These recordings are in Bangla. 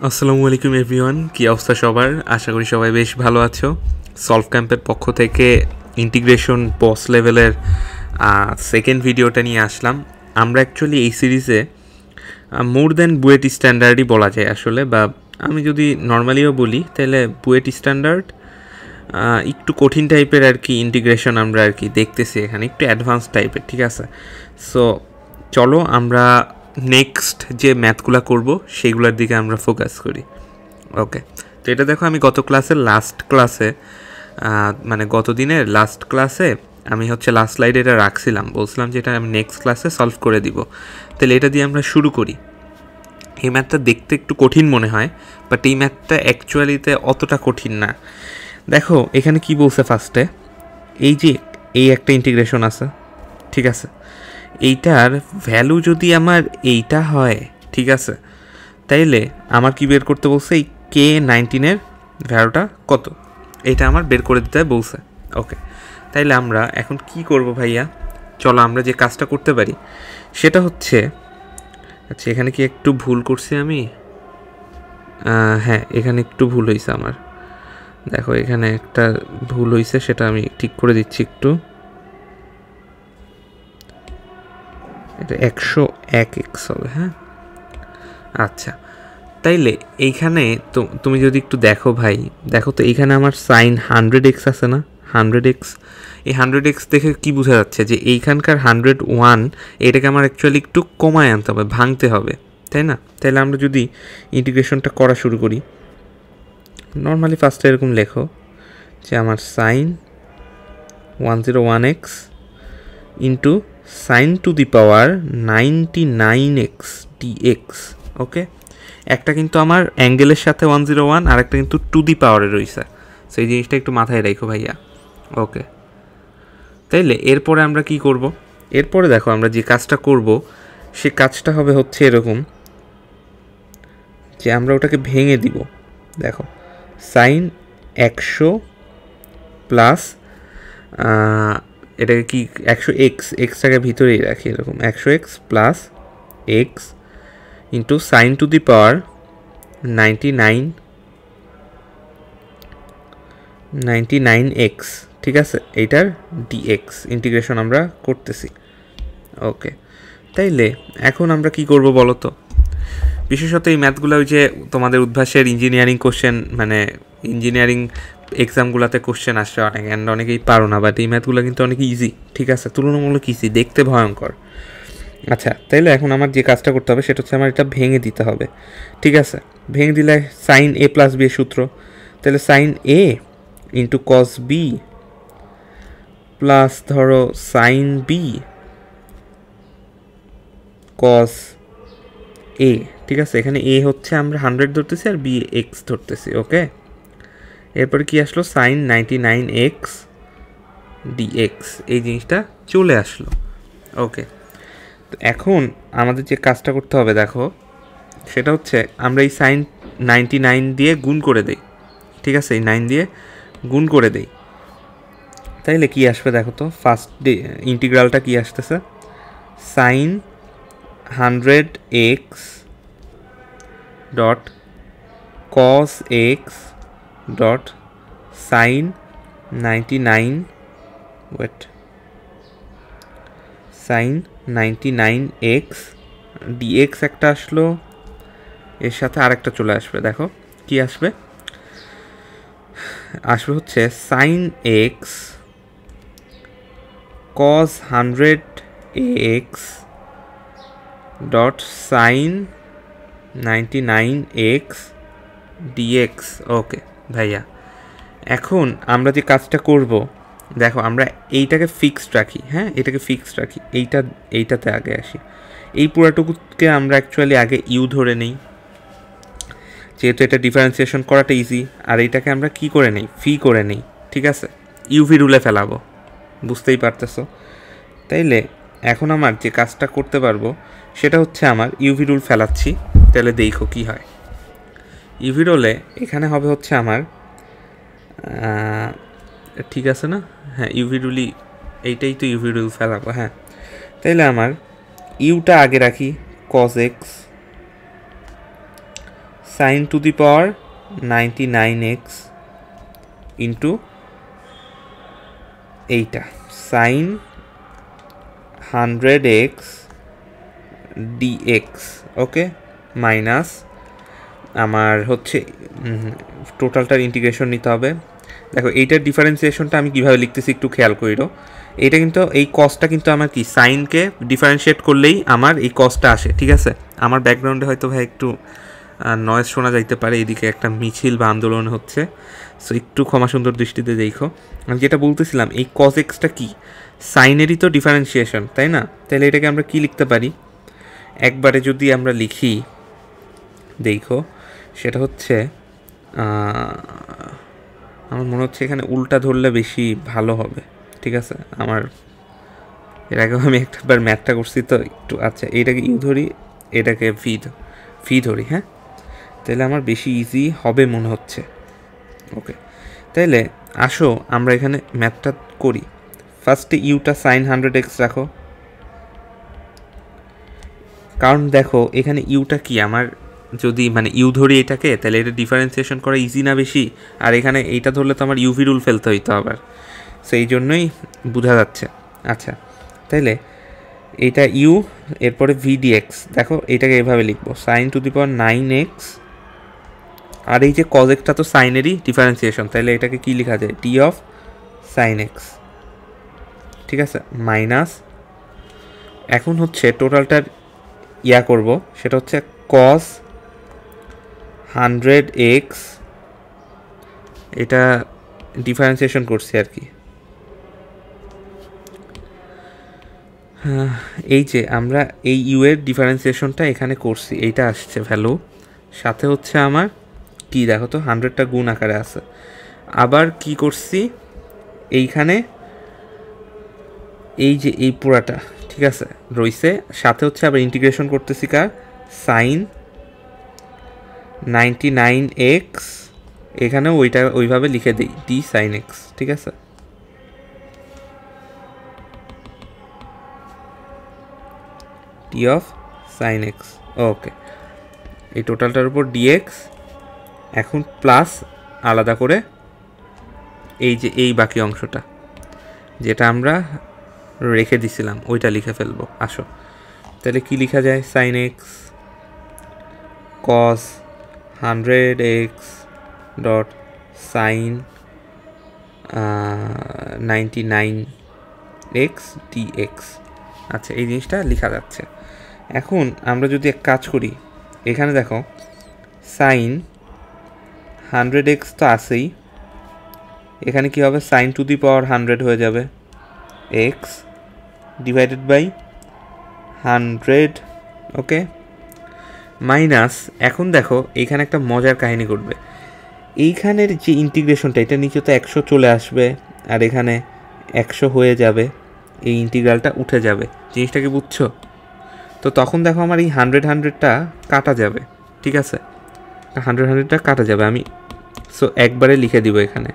আসসালামু আলাইকুম এভরিওয়ান, কী অবস্থা সবার? আশা করি সবাই বেশ ভালো আছো। সলভ ক্যাম্পের পক্ষ থেকে ইন্টিগ্রেশন বস লেভেলের সেকেন্ড ভিডিওটা নিয়ে আসলাম। আমরা অ্যাকচুয়ালি এই সিরিজে মোর দ্যান বুয়েট স্ট্যান্ডার্ডই বলা যায় আসলে, বা আমি যদি নর্মালিও বলি তাহলে বুয়েট স্ট্যান্ডার্ড একটু কঠিন টাইপের আর কি ইন্টিগ্রেশন আমরা আর কি দেখতেছি এখানে, একটু অ্যাডভান্স টাইপের, ঠিক আছে? সো চলো আমরা নেক্সট যে ম্যাথগুলো করব সেইগুলোর দিকে আমরা ফোকাস করি। ওকে, তো এটা দেখো, আমি গত ক্লাসের লাস্ট ক্লাসে মানে গত দিনের লাস্ট ক্লাসে আমি হচ্ছে লাস্ট স্লাইডে এটা রাখছিলাম, বলছিলাম যে এটা আমি নেক্সট ক্লাসে সলভ করে দিব। তাহলে এটা দিয়ে আমরা শুরু করি। এই ম্যাথটা দেখতে একটু কঠিন মনে হয়, বাট এই ম্যাথটা অ্যাকচুয়ালিতে অতটা কঠিন না। দেখো এখানে কি বলছে ফার্স্টে, এই যে এই একটা ইন্টিগ্রেশন আছে, ঠিক আছে? এইটার ভ্যালু যদি আমার এইটা হয়, ঠিক আছে, তাইলে আমার কি বের করতে বলছে, এই K19 ভ্যালুটা কত, এটা আমার বের করে দিতে বলছে। ওকে, তাইলে আমরা এখন কি করব ভাইয়া? চলো আমরা যে কাজটা করতে পারি সেটা হচ্ছে, আচ্ছা এখানে কি একটু ভুল করছি আমি? হ্যাঁ, এখানে একটু ভুল হয়েছে আমার। দেখো এখানে একটা ভুল হয়েছে, সেটা আমি ঠিক করে দিচ্ছি একটু। এটা 101x হবে, হ্যাঁ। আচ্ছা, তাইলে এইখানে তো তুমি যদি একটু দেখো ভাই, দেখো তো এইখানে আমার সাইন 100x আছে না, 100x। এই 100x দেখে কি বোঝা যাচ্ছে যে এইখানকার 101 এটাকে আমার অ্যাকচুয়ালি একটু কমায় আনতে হবে, ভাঙতে হবে, তাই না? তাইলে আমরা যদি ইন্টিগ্রেশনটা করা শুরু করি, নর্মালি ফার্স্টে এরকম লেখো যে আমার sine 101x into sine to the power 99x dx। Okay, একটা কিন্তু আমার অ্যাঙ্গেলের সাথে 101, আর একটা কিন্তু টু দি পাওয়ারে রয়েছে। সো এই জিনিসটা একটু মাথায় রাখো ভাইয়া। ওকে, তাইলে এরপরে আমরা কি করব? এরপরে দেখো আমরা যে কাজটা করব সে কাজটা হবে হচ্ছে এরকম, যে আমরা ওটাকে ভেঙে দিব। দেখো সাইন 100 প্লাস এটাকে কি 100x, এক্সটাকে ভিতরেই রাখি, এরকম 100x plus x into sine to the power 99x, ঠিক আছে? এইটার dx ইন্টিগ্রেশন আমরা করতেছি। ওকে, তাইলে এখন আমরা কি করব বলো তো? বিশেষত এই ম্যাথগুলো ওই যে তোমাদের উদ্ভাসের ইঞ্জিনিয়ারিং কোশ্চেন, মানে ইঞ্জিনিয়ারিং এক্সামগুলোতে কোশ্চেন আসছে অনেক, অ্যান্ড অনেকেই পারো না, বাট এই ম্যাথগুলো কিন্তু অনেক ইজি, ঠিক আছে? তুলনামূলক ইজি, দেখতে ভয়ঙ্কর। আচ্ছা, তাইলে এখন আমার যে কাজটা করতে হবে সেটা হচ্ছে আমার এটা ভেঙে দিতে হবে, ঠিক আছে? ভেঙে দিলে সাইন a প্লাস বি এর সূত্র, তাহলে sine a into cos B plus ধরো সাইন বি কস এ, ঠিক আছে? এখানে এ হচ্ছে আমরা 100 ধরতেছি আর বি এক্স ধরতেছি। ওকে, এরপরে কি আসলো, সাইন 99x dx, এই জিনিসটা চলে আসলো। ওকে, তো এখন আমাদের যে কাজটা করতে হবে দেখো, সেটা হচ্ছে আমরা এই সাইন 99 দিয়ে গুণ করে দেই, ঠিক আছে? এই 9 দিয়ে গুণ করে দেই, তাইলে কি আসবে দেখো তো? ফার্স্ট ইন্টিগ্রালটা কি আসতেছে, sine 100x dot cos x dot sine 99 wait sine 99x dx একটা আসলো, এর সাথে আরেকটা চলে আসবে। দেখো কি আসবে, আসবে হচ্ছে sine x cos 100x dot sine 99x dx। Okay ভাইয়া, এখন আমরা যে কাজটা করব, দেখো আমরা এইটাকে ফিক্সড রাখি, হ্যাঁ এটাকে ফিক্সড রাখি, এইটাতে আগে আসি। এই পুরাটুকুকে আমরা অ্যাকচুয়ালি আগে ইউ ধরে নেই, যেহেতু এটা ডিফারেন্সিয়েশন করাটা ইজি। আর এইটাকে আমরা কি করে নেই, ফি করে নেই, ঠিক আছে? ইউভি রুলে ফেলাবো, বুঝতেই পারতেছো? তাইলে এখন আমার যে কাজটা করতে পারবো সেটা হচ্ছে আমার ইউভি রুল ফেলাচ্ছি, তাহলে দেখো কি হয়। ইউভি রুলে এখানে হবে হচ্ছে আমার, ঠিক আছে না? হ্যাঁ, ইউভি রুলই, এইটাই তো ইউভি রুল ফেলাবো। হ্যাঁ, তাইলে আমার ইউটা আগে রাখি, cos x sine to the power 99x into এইটা sine 100x dx, okay, minus আমার হচ্ছে টোটালটার ইন্টিগ্রেশন নিতে হবে। দেখো এইটার ডিফারেন্সিয়েশনটা আমি কীভাবে লিখতেছি একটু খেয়াল করিও। এটা কিন্তু এই কসটা কিন্তু আমার কি সাইনকে ডিফারেন্সিয়েট করলেই আমার এই কসটা আসে, ঠিক আছে। আমার ব্যাকগ্রাউন্ডে হয়তো ভাই একটু নয়েজ শোনা যাইতে পারে, এইদিকে একটা মিছিল বা আন্দোলন হচ্ছে, সো একটু ক্ষমা সুন্দর দৃষ্টিতে দেখো। আমি যেটা বলতেছিলাম এই কস এক্সটা কি সাইনেরই তো ডিফারেন্সিয়েশন, তাই না? তাহলে এটাকে আমরা কি লিখতে পারি একবারে যদি আমরা লিখি, দেখো সেটা হচ্ছে আমার মনে হচ্ছে এখানে উল্টা ধরলে বেশি ভালো হবে, ঠিক আছে। আমার এর আগেও আমি একটাবার ম্যাথটা করছি তো একটু, আচ্ছা এইটাকে ইউ ধরি, এটাকে ভি ধরি, হ্যাঁ, তাহলে আমার বেশি ইজি হবে মনে হচ্ছে। ওকে, তাহলে আসো আমরা এখানে ম্যাথটা করি। ফার্স্টে ইউটা সাইন 100x রাখো, কারণ দেখো এখানে ইউটা কি আমার যদি মানে ইউ ধরি এটাকে, তাহলে এটা ডিফারেন্সিয়েশন করা ইজি না বেশি, আর এখানে এইটা ধরলে তো আমার ইউভি রুল ফেলতে হইতো আবার, সেই জন্যই বোঝা যাচ্ছে। আচ্ছা, তাইলে এইটা ইউ, এরপরে ভিডিএক্স, দেখো এটাকে এভাবে লিখবো sign to the power 9x, আর এই যে কজ এক্সটা তো সাইনেরই ডিফারেন্সিয়েশন, তাহলে এটাকে কি লেখা যায় ডি অফ সাইন এক্স, ঠিক আছে, মাইনাস এখন হচ্ছে টোটালটার ইয়া করব, সেটা হচ্ছে কস 100x, এটা ডিফারেন্সিয়েশন করছি আর কি। এই যে আমরা এই ইউ এর ডিফারেন্সিয়েশনটা এখানে করছি, এইটা আসছে ভ্যালু, সাথে হচ্ছে আমার কি দেখো তো 100টা গুণ আকারে আছে। আবার কি করছি এইখানে, এই যে এই পুরাটা ঠিক আছে রইছে, সাথে হচ্ছে আবার ইন্টিগ্রেশন করতেছি কার সাইন 99x, এখানে ওইটা ওইভাবে লিখে দিই ডি সাইন এক্স, ঠিক আছে। ডি অফ সাইন এক্স, ওকে, এই টোটালটার উপর ডিএক্স, এখন প্লাস আলাদা করে এই যে এই বাকি অংশটা যেটা আমরা রেখে দিছিলাম ওইটা লিখে ফেলবো। আসো তাহলে কি লেখা যায়, sine x cos 100x dot sine 99x dx। আচ্ছা, এই জিনিসটা লেখা যাচ্ছে। এখন আমরা যদি এক কাজ করি, এখানে দেখো সাইন 100x তো আছেই, এখানে কি হবে সাইন টু দি পাওয়ার 100 হয়ে যাবে x divided by 100, okay, minus এখন দেখো এইখানে একটা মজার কাহিনী ঘটবে, এইখানের যে ইন্টিগ্রেশনটা এটা নিচে তো 100 চলে আসবে, আর এখানে 100 হয়ে যাবে, এই ইন্টিগ্রালটা উঠে যাবে, জিনিসটা কি বুঝছো? তো তখন দেখো আমার এই 100টা কাটা যাবে, ঠিক আছে, 100টা কাটা যাবে, আমি সো একবারে লিখে দিব এখানে।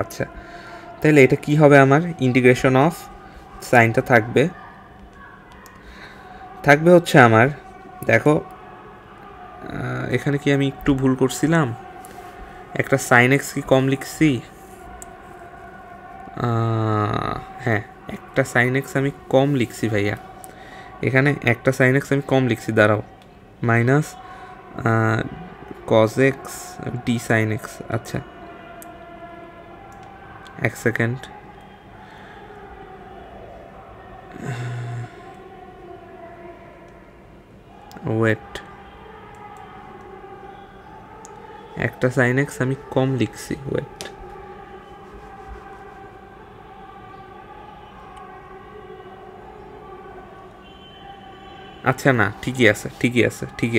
আচ্ছা, তাহলে এটা কি হবে, আমার ইন্টিগ্রেশন অফ সাইনটা থাকবে হচ্ছে আমার, দেখো এখানে কি আমি একটু ভুল করছিলাম, একটা সাইন এক্স কি কম লিখছি, হ্যাঁ একটা সাইন এক্স আমি কম লিখছি ভাইয়া, এখানে একটা সাইন এক্স আমি কম লিখছি, দাঁড়াও, minus cos x d sine x. আচ্ছা এক সেকেন্ড, ওয়েট, একটা সাইন এক্স আমি কম লিখছি, ওয়েট, আচ্ছা না ঠিকই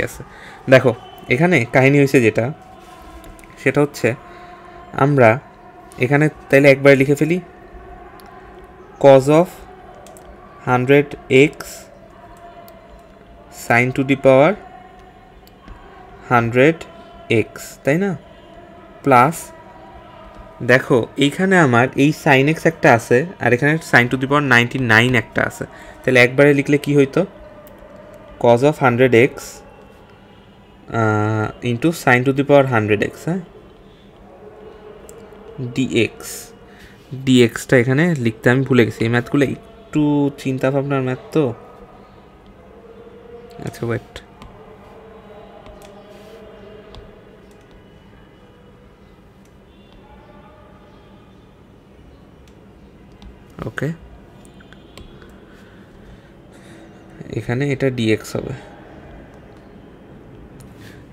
আছে। দেখো এখানে কাহিনী হয়েছে যেটা, সেটা হচ্ছে আমরা এখানে তাইলে একবার লিখে ফেলি cos of 100x sine to the power 100x, তাই না, প্লাস দেখো এইখানে আমার এই সাইন এক্স একটা আছে, আর এখানে সাইন টু দি পাওয়ার 99 একটা আছে, তাহলে একবারে লিখলে কি হইতো cos of 100x into sine to the power 100x, হ্যাঁ, ডিএক্সটা এখানে লিখতে আমি ভুলে গেছি। এই ম্যাথগুলো একটু চিন্তা ভাবনার ম্যাথ তো। আচ্ছা ওয়েট, ওকে, এখানে এটা ডিএক্স হবে,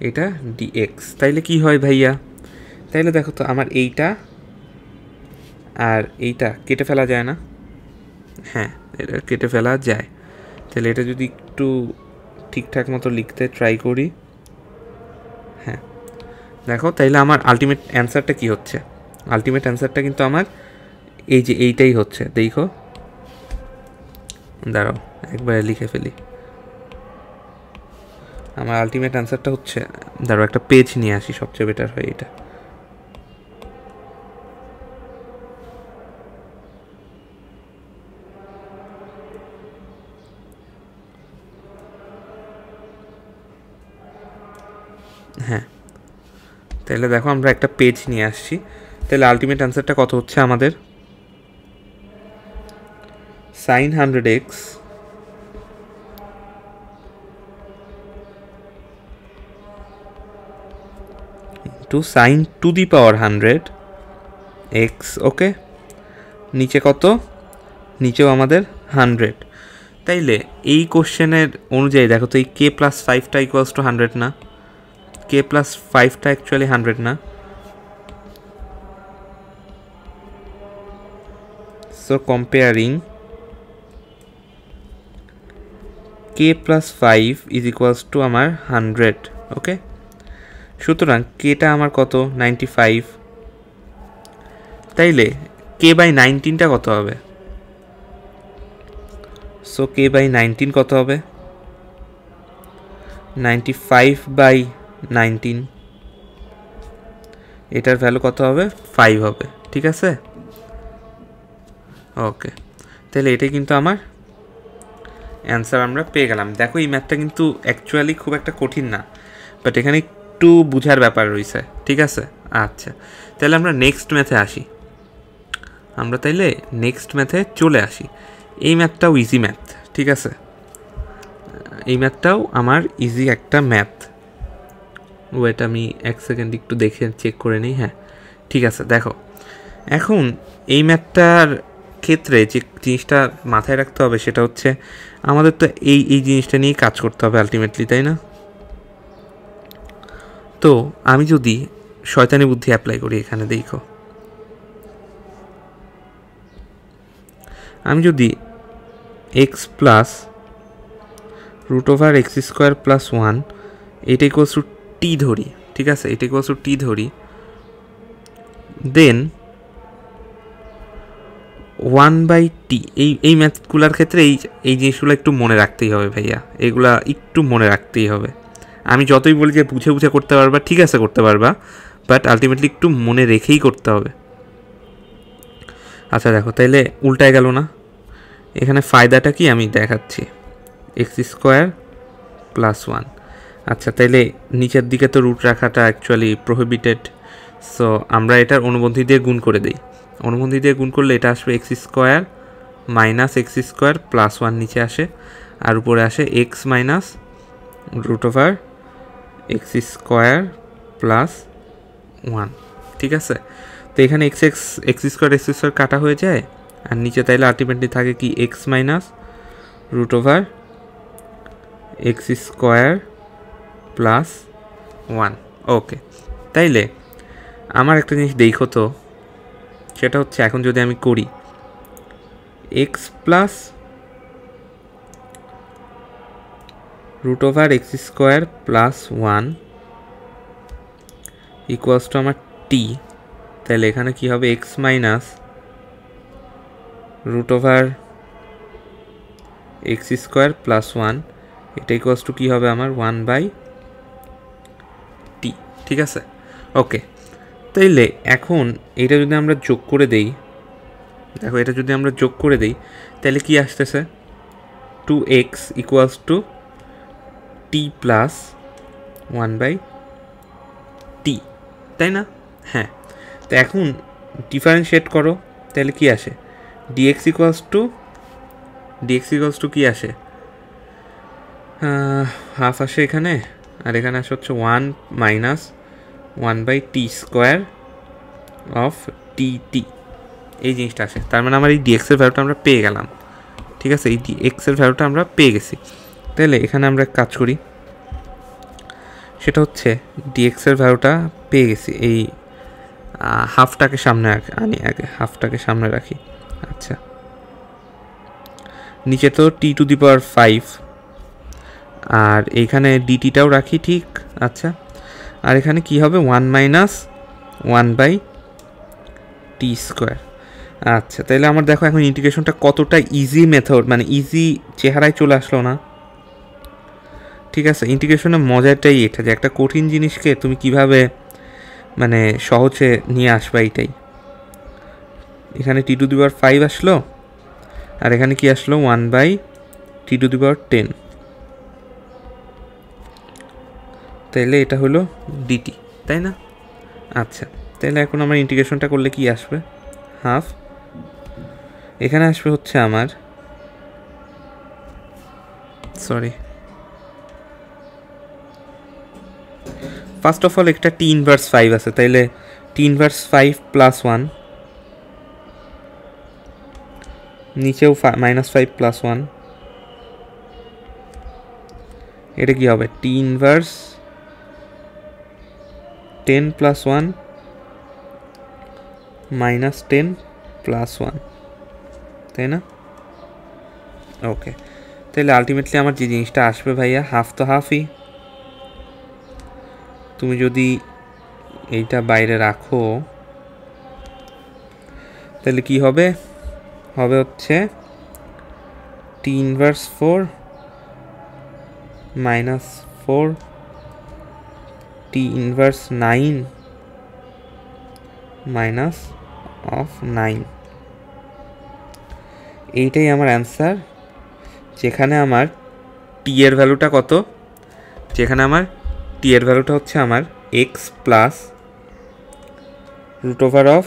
এটা ডিএক্স। তাইলে কি হয় ভাইয়া? তাইলে দেখো তো আমার এইটা আর এইটা কেটে ফেলা যায় না? হ্যাঁ, এটা কেটে ফেলা যায়। তাহলে এটা যদি একটু ঠিকঠাক মতো লিখতে ট্রাই করি, হ্যাঁ দেখো, তাইলে আমার আলটিমেট অ্যান্সারটা কি হচ্ছে? আলটিমেট অ্যান্সারটা কিন্তু আমার এই যে এইটাই হচ্ছে। দেখো, দাঁড়াও একবারে লিখে ফেলি। আমার আলটিমেট অ্যান্সারটা হচ্ছে, দাঁড়াও একটা পেজ নিয়ে আসি, সবচেয়ে বেটার হয় এটা। হ্যাঁ, তাহলে দেখো আমরা একটা পেজ নিয়ে আসছি। তাহলে আলটিমেট অ্যান্সারটা কত হচ্ছে আমাদের? sin 100x into sine to the power 100x, ওকে, নিচে কত? নিচেও আমাদের 100। তাইলে এই কোশ্চেনের অনুযায়ী দেখো তো, এই k প্লাস 5টা ইকুয়ালস টু 100 না? k প্লাস 5টা অ্যাকচুয়ালি 100 না? So comparing k plus 5 is equals to আমার 100, ওকে। সুতরাং কেটা আমার কত? 95। তাইলে k বাই 19টা কত হবে? সো k বাই 19 কত হবে? 95 বাই 19, এটার ভ্যালু কত হবে? 5 হবে, ঠিক আছে, ওকে। তাহলে এটাই কিন্তু আমার অ্যান্সার আমরা পেয়ে গেলাম। দেখো এই ম্যাথটা কিন্তু অ্যাকচুয়ালি খুব একটা কঠিন না, বাট এখানে একটু বুঝার ব্যাপার রয়েছে, ঠিক আছে। আচ্ছা, তাহলে আমরা নেক্সট ম্যাথে আসি। আমরা তাইলে নেক্সট ম্যাথে চলে আসি। এই ম্যাথটাও ইজি ম্যাথ, ঠিক আছে, এই ম্যাথটাও আমার ইজি একটা ম্যাথ। ওয়েট, আমি এক সেকেন্ড একটু দেখে চেক করে নিই। হ্যাঁ ঠিক আছে, দেখো এখন এই ম্যাথটার ক্ষেত্রে যে জিনিসটা মাথায় রাখতে হবে সেটা হচ্ছে আমাদের তো এই জিনিসটা নিয়েই কাজ করতে হবে আলটিমেটলি, তাই না? তো আমি যদি শয়তানি বুদ্ধি অ্যাপ্লাই করি এখানে, দেখো আমি যদি x plus root over x square plus 1 এটা ইকুয়ালস টু টি ধরি, ঠিক আছে, এটা ইকুয়ালস টু টি ধরি, দেন 1/t। এই ম্যাথগুলোর ক্ষেত্রে এই জিনিসগুলো একটু মনে রাখতেই হবে ভাইয়া, এগুলা একটু মনে রাখতেই হবে। আমি যতই বলি যে বুঝে বুঝে করতে পারবা, ঠিক আছে করতে পারবা, বাট আলটিমেটলি একটু মনে রেখেই করতে হবে। আচ্ছা দেখো, তাইলে উল্টায় গেল না? এখানে ফায়দাটা কি আমি দেখাচ্ছি, এক্স স্কোয়ার প্লাস 1। আচ্ছা, তাইলে নিচের দিকে তো রুট রাখাটা অ্যাকচুয়ালি প্রোহিবিটেড, সো আমরা এটার অনুবন্ধী দিয়ে গুণ করে দিই। অনুবন্ধী দিয়ে গুণ করলে এটা আসবে x square minus x square plus 1 নিচে আসে, আর উপরে আসে x minus root over x square plus 1, ঠিক আছে। তো এখানে এক্স স্কোয়ার কাটা হয়ে যায়, আর নিচে তাইলে আলটিমেটলি থাকে কি x minus root over x square plus 1, okay. তাইলে আমার একটা জিনিস দেখো তো, সেটা হচ্ছে এখন যদি আমি করি x plus root over x square plus 1 equals to আমার টি, তাহলে এখানে কি হবে x minus root over x square plus 1, এটা ইকুয়ালস টু কী হবে আমার 1/t, ঠিক আছে, ওকে। তাইলে এখন এটা যদি আমরা যোগ করে দেই, দেখো এটা যদি আমরা যোগ করে দিই তাহলে কি আসতেছে 2x equals to T plus 1/t, তাই না? হ্যাঁ, তো এখন ডিফারেন্সিয়েট করো, তাহলে কি আসে? dx ইকুয়ালস টু কি আসে? হাফ আসে এখানে, আর এখানে আসে হচ্ছে 1 মাইনাস 1/t² অফ টি, এই জিনিসটা আসে। তার মানে আমার এই ডিএক্সের ভ্যালুটা আমরা পেয়ে গেলাম, ঠিক আছে? এই ডিএক্সের ভ্যালুটা আমরা পেয়ে গেছি। তাহলে এখানে আমরা কাজ করি, সেটা হচ্ছে ডিএক্সের ভ্যালুটা পেয়ে গেছি, এই হাফটাকে সামনে আনি, আগে হাফটাকে সামনে রাখি। আচ্ছা, নিচে তো t⁵, আর এইখানে ডিটিটাও রাখি, ঠিক? আচ্ছা, আর এখানে কি হবে? 1 মাইনাস 1/t²। আচ্ছা, তাহলে আমার দেখো এখন ইন্টিগ্রেশনটা কতটা ইজি মেথড, মানে ইজি চেহারায় চলে আসলো না? ঠিক আছে, ইন্টিগ্রেশনের মজাটাই এটা, যে একটা কঠিন জিনিসকে তুমি কিভাবে মানে সহজে নিয়ে আসবা, এইটাই। এখানে t⁵ আসলো, আর এখানে কি আসলো? 1/t⁻10। তাইলে এটা হলো ডিটি, তাই না? আচ্ছা, তাহলে এখন আমার ইন্টিগ্রেশনটা করলে কি আসবে? হাফ, এখানে আসবে হচ্ছে আমার, সরি, ফার্স্ট অফ অল একটা t⁻5 আছে, তাইলে t⁻5 + 1, নিচেও -5 + 1, এটা কি হবে? t⁻10 + 1 -10 + 1, তাই না? ওকে, তাহলে আলটিমেটলি আমার যে জিনিসটা আসবে ভাইয়া, হাফ তো হাফই। তুমি যদি এইটা বাইরে রাখো তাহলে কি হবে? হবে হচ্ছে t⁻4 -4 t⁻9 -9, এইটাই আমার অ্যান্সার। যেখানে আমার টি এর ভ্যালুটা কত? যেখানে আমার টি এর ভ্যালুটা হচ্ছে আমার x প্লাস √(x²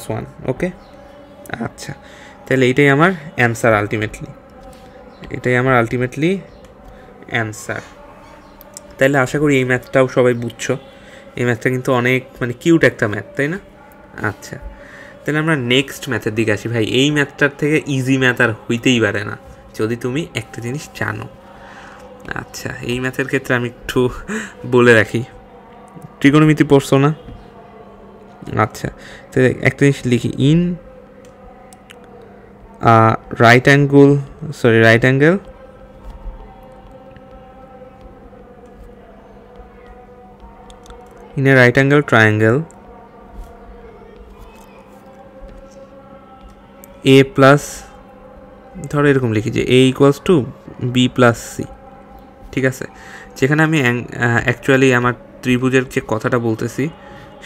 + 1). ওকে, আচ্ছা, তাহলে এইটাই আমার অ্যান্সার আলটিমেটলি, অ্যান্সার। তাহলে আশা করি এই ম্যাথটাও সবাই বুঝছো। এই ম্যাথটা কিন্তু অনেক মানে কিউট একটা ম্যাথ, তাই না? আচ্ছা, তাহলে আমরা নেক্সট ম্যাথের দিকে আসি। ভাই, এই ম্যাথটার থেকে ইজি ম্যাথ আর হইতেই পারে না যদি তুমি একটা জিনিস জানো। আচ্ছা, এই ম্যাথের ক্ষেত্রে আমি একটু বলে রাখি, ত্রিকোণমিতি পড়ছো না? আচ্ছা, তো একটা জিনিস লিখি, in right angle in a right angle triangle a plus, ধরো এরকম লিখি যে a = b + c, ঠিক আছে? যেখানে আমি অ্যাকচুয়ালি আমার ত্রিভুজের যে কথাটা বলতেছি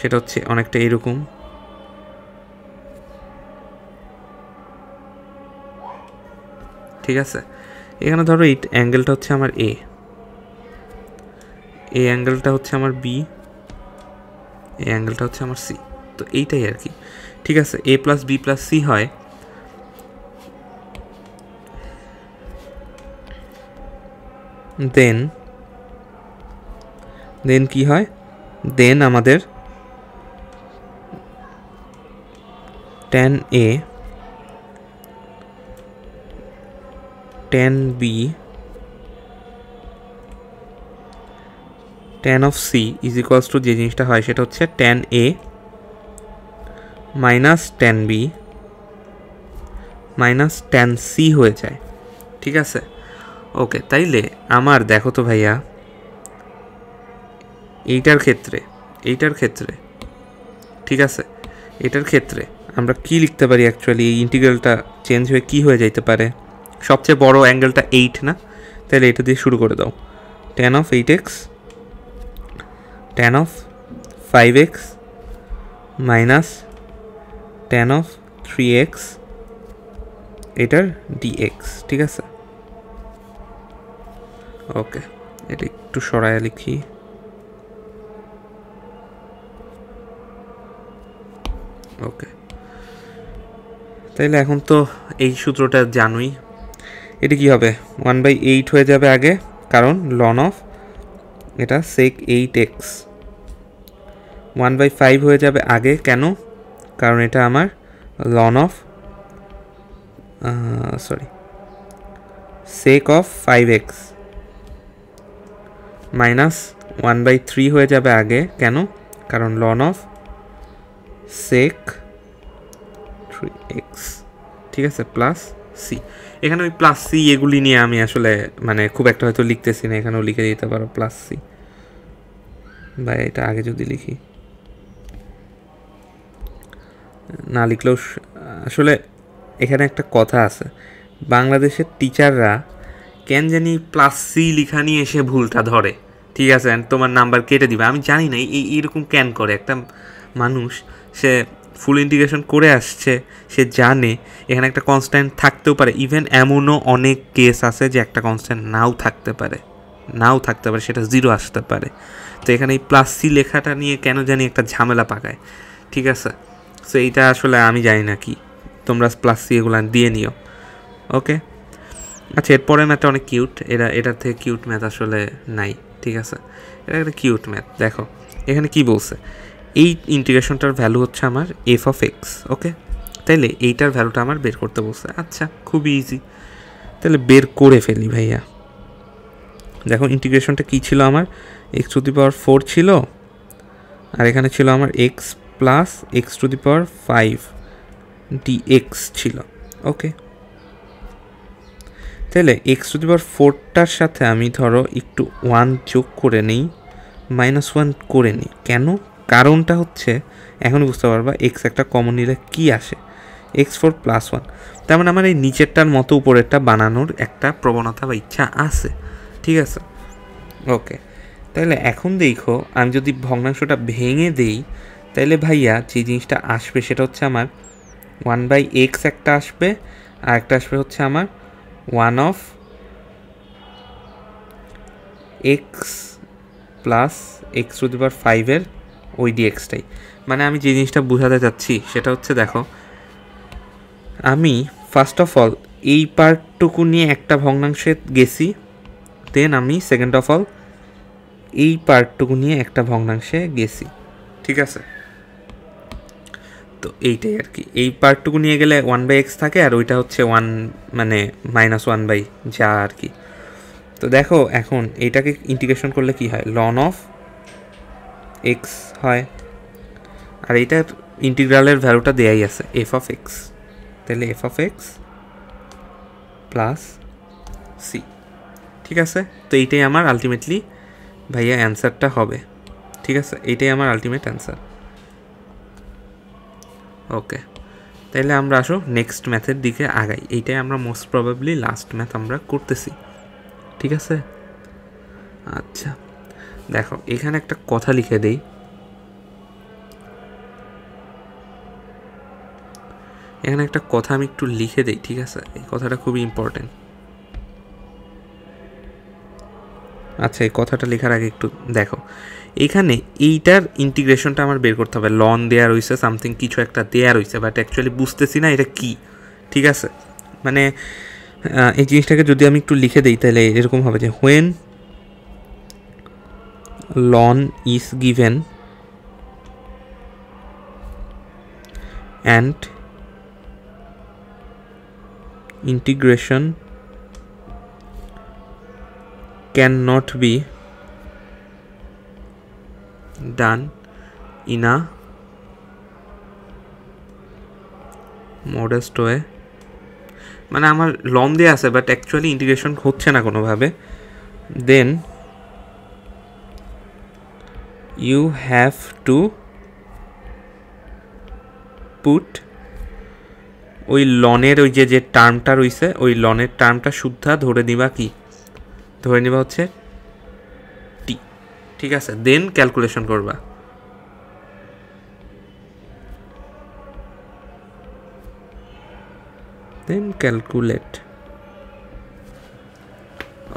সেটা হচ্ছে অনেকটা এরকম, ঠিক আছে? এখানে ধরো এই অ্যাঙ্গেলটা হচ্ছে আমার a, এই অ্যাঙ্গেলটা হচ্ছে আমার b, এই অ্যাঙ্গেলটা হচ্ছে আমার c। তো এইটাই আর কি, ঠিক আছে? a + b + c হয়, দেন কি হয়? দেন আমাদের tan a tan b tan of c = যে জিনিসটা হয় সেটা হচ্ছে tan a minus tan b minus tan c হয়ে যায়, ঠিক আছে? ওকে, তাইলে আমার দেখো তো ভাইয়া, এইটার ক্ষেত্রে ঠিক আছে, এটার ক্ষেত্রে আমরা কি লিখতে পারি? অ্যাকচুয়ালি এই ইন্টিগ্রালটা চেঞ্জ হয়ে কি হয়ে যাইতে পারে? সবচেয়ে বড় অ্যাঙ্গেলটা 8 না? তাহলে এটা দিয়ে শুরু করে দাও, tan of 8x tan of 5x minus tan of 3x এটার dx, ঠিক আছে? ওকে, এটা একটু সরায়া লিখি। ওকে, তাইলে এখন তো এই সূত্রটা জানোই। এটা কি হবে, 1/8 হয়ে যাবে আগে, কারণ লন অফ এটা sec 8x। 1/5 হয়ে যাবে আগে, কেন? কারণ এটা আমার ln of sec of 5x। Minus 1/3 হয়ে যাবে আগে, কেন? কারণ লন অফ sec 3x। ঠিক আছে, প্লাস সি। এখানে ওই প্লাস সি এগুলি নিয়ে আমি আসলে মানে খুব একটা হয়তো লিখতেছি না, এখানেও লিখে দিতে পারো প্লাস সি। বা এটা আগে যদি লিখি, না লিখলেও আসলে এখানে একটা কথা আছে, বাংলাদেশের টিচাররা কেন জানি প্লাস সি লিখা নিয়ে এসে ভুলটা ধরে। ঠিক আছে, তোমার নাম্বার কেটে দিবে। আমি জানি না এইরকম কেন করে একটা মানুষ। সে ফুল ইন্টিগ্রেশন করে আসছে, সে জানে এখানে একটা কনস্ট্যান্ট থাকতেও পারে। ইভেন এমনও অনেক কেস আছে যে একটা কনস্ট্যান্ট নাও থাকতে পারে, সেটা 0 আসতে পারে। তো এখানে এই প্লাস সি লেখাটা নিয়ে কেন জানি একটা ঝামেলা পাকায়। ঠিক আছে, সো এইটা আসলে আমি জানি না কি, তোমরা প্লাস সি এগুলো দিয়ে নিও। ওকে, আচ্ছা, এরপরে ম্যাথটা অনেক কিউট। এটার থেকে কিউট ম্যাথ আসলে নাই। ঠিক আছে, এটা একটা কিউট ম্যাথ। দেখো এখানে কি বলছে, এই ইন্টিগ্রেশনটার ভ্যালু হচ্ছে আমার এফ অফ এক্স। ওকে, তাইলে এইটার ভ্যালুটা আমার বের করতে বলছে। আচ্ছা, খুবই ইজি, তাহলে বের করে ফেলি ভাইয়া। দেখো ইন্টিগ্রেশনটা কী ছিল আমার, x⁴ ছিল, আর এখানে ছিল আমার x প্লাস x⁵ dx ছিল। ওকে, তাহলে x⁴টার সাথে আমি ধরো একটু 1 যোগ করে নিই, -1 করে নিই। কেন? কারণটা হচ্ছে এখন বুঝতে পারবা x একটা কমন নিলে কি আসে, x4 + 1। তার মানে আমার এই নিচেরটার মতো উপরেরটা বানানোর একটা প্রবণতা বা ইচ্ছা আছে। ঠিক আছে, ওকে, তাহলে এখন দেখো আমি যদি ভগ্নাংশটা ভেঙে দেই, তাহলে ভাইয়া যে জিনিসটা আসবে সেটা হচ্ছে আমার 1/x একটা আসবে, আর একটা আসবে হচ্ছে আমার 1 of x প্লাস x⁵ এর ওই ডিএক্সটাই। মানে আমি যে জিনিসটা বোঝাতে চাচ্ছি সেটা হচ্ছে, দেখো আমি ফার্স্ট অফ অল এই পার্টটুকু নিয়ে একটা ভগ্নাংশে গেছি, দেন আমি সেকেন্ড অফ অল এই পার্টটুকু নিয়ে একটা ভগ্নাংশে গেছি। ঠিক আছে, তো এইটাই আর কি। এই পার্টটুকু নিয়ে গেলে 1/x থাকে, আর ওইটা হচ্ছে 1 মানে -1/, যা আর কি। তো দেখো এখন এইটাকে ইন্টিগ্রেশন করলে কি হয়, লন অফ এক্স হয়, আর এইটার ইন্টিগ্রালের ভ্যালুটা দেয়াই আছে এফ অফ এক্স। তাহলে f of x plus c. ঠিক আছে, তো এইটাই আমার আলটিমেটলি ভাইয়া অ্যান্সারটা হবে। ঠিক আছে, এইটাই আমার আলটিমেট অ্যান্সার। ওকে, তাহলে আমরা আসো নেক্সট ম্যাথের দিকে আগাই। এইটাই আমরা মোস্ট প্রবাবলি লাস্ট ম্যাথ আমরা করতেছি। ঠিক আছে, আচ্ছা দেখো এখানে একটা কথা লিখে দেই। এখানে একটা কথা আমি একটু লিখে দেই। ঠিক আছে, এই কথাটা খুবই ইম্পর্টেন্ট। আচ্ছা, এই কথাটা লেখার আগে একটু দেখো, এখানে এইটার ইন্টিগ্রেশনটা আমার বের করতে হবে। লন দেয়া রয়েছে, সামথিং কিছু একটা দেয়া রয়েছে, বাট অ্যাকচুয়ালি বুঝতেছি না এটা কি। ঠিক আছে, মানে এই জিনিসটাকে যদি আমি একটু লিখে দিই তাহলে এরকম হবে যে when ln is given and integration cannot be done in a modest way। মানে আমার লন দিয়ে আছে বাট অ্যাকচুয়ালি ইন্টিগ্রেশন হচ্ছে না কোনোভাবে, then you have to put ওই লনের ওই যে টার্মটা রয়েছে, ওই লনের টার্মটা শুদ্ধা ধরে নিবা, কি ধরে নিবা হচ্ছে টি। ঠিক আছে, দেন ক্যালকুলেশন করবা। দেন ক্যালকুলেট।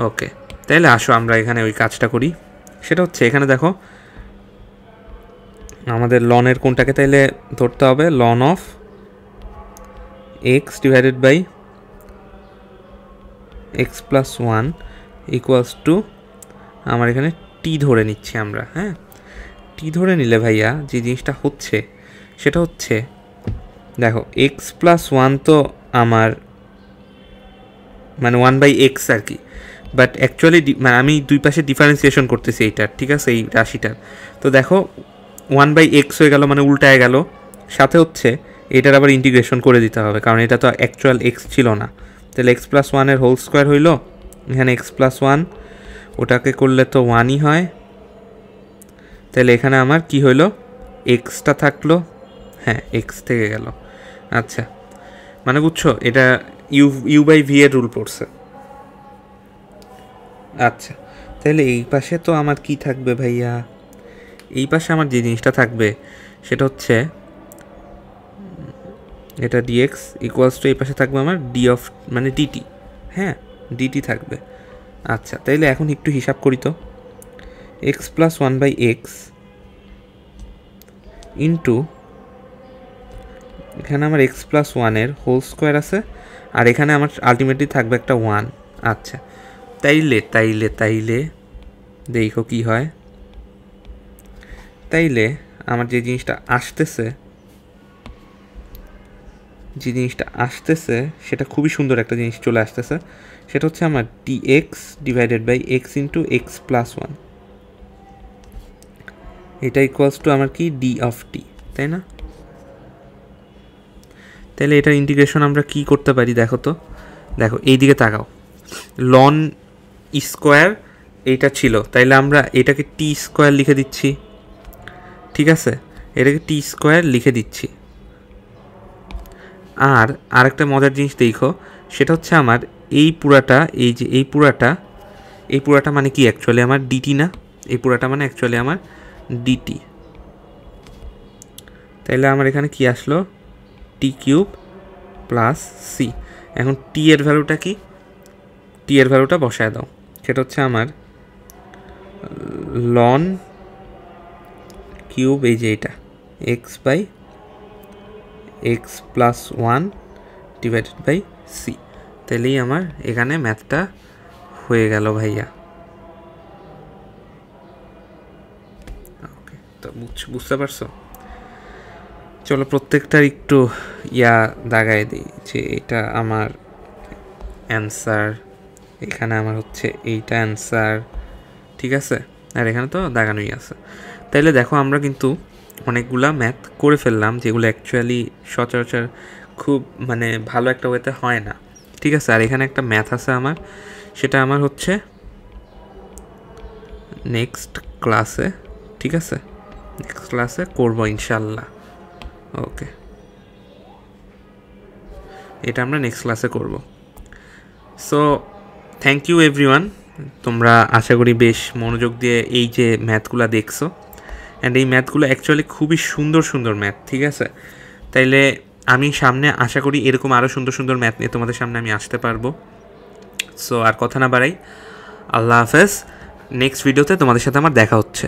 ওকে, তাইলে আসো আমরা এখানে ওই কাজটা করি। সেটা হচ্ছে এখানে দেখো আমাদের লনের কোনটাকে তাইলে ধরতে হবে, ln of x divided by x plus one equals to আমার এখানে টি ধরে নিচ্ছি আমরা। হ্যাঁ, টি ধরে নিলে ভাইয়া যে জিনিসটা হচ্ছে সেটা হচ্ছে দেখো এক্স প্লাস ওয়ান তো আমার মানে 1/x আর কি, বাট অ্যাকচুয়ালি মানে আমি দুই পাশে ডিফারেন্সিয়েশন করতেছি এইটার, ঠিক আছে, এই রাশিটার। তো দেখো 1/x হয়ে গেল, মানে উল্টায় গেল। সাথে হচ্ছে এটার আবার ইন্টিগ্রেশন করে দিতে হবে, কারণ এটা তো অ্যাকচুয়াল এক্স ছিল না। তাহলে এক্স প্লাস ওয়ানের হোল স্কোয়ার হইল, এখানে এক্স প্লাস ওয়ান, ওটাকে করলে তো ওয়ানই হয়। তাহলে এখানে আমার কি হইল, এক্সটা থাকলো, হ্যাঁ এক্স থেকে গেল। আচ্ছা, মানে বুঝছো এটা ইউ/ভি এর রুল পড়ছে। আচ্ছা, তাহলে এই পাশে তো আমার কি থাকবে ভাইয়া, এই পাশে আমার যে জিনিসটা থাকবে সেটা হচ্ছে এটা ডিএক্স ইকুয়ালস টু এই পাশে থাকবে আমার ডি অফ মানে ডিটি। হ্যাঁ, ডিটি থাকবে। আচ্ছা, তাইলে এখন একটু হিসাব করি তো, এক্স প্লাস 1/x ইন্টু এখানে আমার এক্স প্লাস ওয়ানের হোল স্কোয়ার আছে, আর এখানে আমার আলটিমেটলি থাকবে একটা ওয়ান। আচ্ছা, তাইলে তাইলে তাইলে দেখো কি হয়। তাইলে আমার যে জিনিসটা আসতেছে সেটা খুবই সুন্দর একটা জিনিস চলে আসতেছে, সেটা হচ্ছে আমার dx divided by x into x plus one, এটা ইকুয়ালস টু আমার কি ডি অফ টি, তাই না? তাহলে এটার ইন্টিগ্রেশন আমরা কি করতে পারি দেখো তো, দেখো এই দিকে তাকাও, লন স্কোয়ার এইটা ছিল, তাইলে আমরা এটাকে টি স্কোয়ার লিখে দিচ্ছি, ঠিক আছে, এটাকে টি স্কোয়ার লিখে দিচ্ছি। আর আরেকটা মজার জিনিস দেখো, সেটা হচ্ছে আমার এই পুরাটা, এই যে এই পুরাটা মানে কি অ্যাকচুয়ালি আমার ডিটি না, এই পুরাটা মানে অ্যাকচুয়ালি আমার ডিটি। তাইলে আমার এখানে কি আসলো, টি কিউব প্লাস সি। এখন টি এর ভ্যালুটা কি, টি এর ভ্যালুটা বসায় দাও, সেটা হচ্ছে আমার লন কিউব, এই যে এটা x by x plus one divided by c. তাহলেই আমার এখানে ম্যাথটা হয়ে গেল ভাইয়া। ওকে, তো বুঝতে পারছো? চলো প্রত্যেকটার একটু দাগায় দিই যে এটা আমার অ্যান্সার, এখানে আমার হচ্ছে এইটা অ্যান্সার, ঠিক আছে, আর এখানে তো দাগানোই আছে। তাইলে দেখো আমরা কিন্তু অনেকগুলা ম্যাথ করে ফেললাম, যেগুলো অ্যাকচুয়ালি সচরাচর খুব মানে ভালো একটা ওয়েতে হয় না, ঠিক আছে। আর এখানে একটা ম্যাথ আছে আমার, সেটা আমার হচ্ছে নেক্সট ক্লাসে, ঠিক আছে, নেক্সট ক্লাসে করবো ইনশাল্লাহ। ওকে, এটা আমরা নেক্সট ক্লাসে করব। সো থ্যাংক ইউ এভরিওয়ান, তোমরা আশা করি বেশ মনোযোগ দিয়ে এই যে ম্যাথগুলো দেখছো, অ্যান্ড এই ম্যাথগুলো অ্যাকচুয়ালি খুবই সুন্দর সুন্দর ম্যাথ, ঠিক আছে। তাইলে আমি সামনে আশা করি এরকম আরও সুন্দর সুন্দর ম্যাথ নিয়ে তোমাদের সামনে আমি আসতে পারবো। সো আর কথা না বাড়াই, আল্লাহ হাফেজ, নেক্সট ভিডিওতে তোমাদের সাথে আমার দেখা হচ্ছে।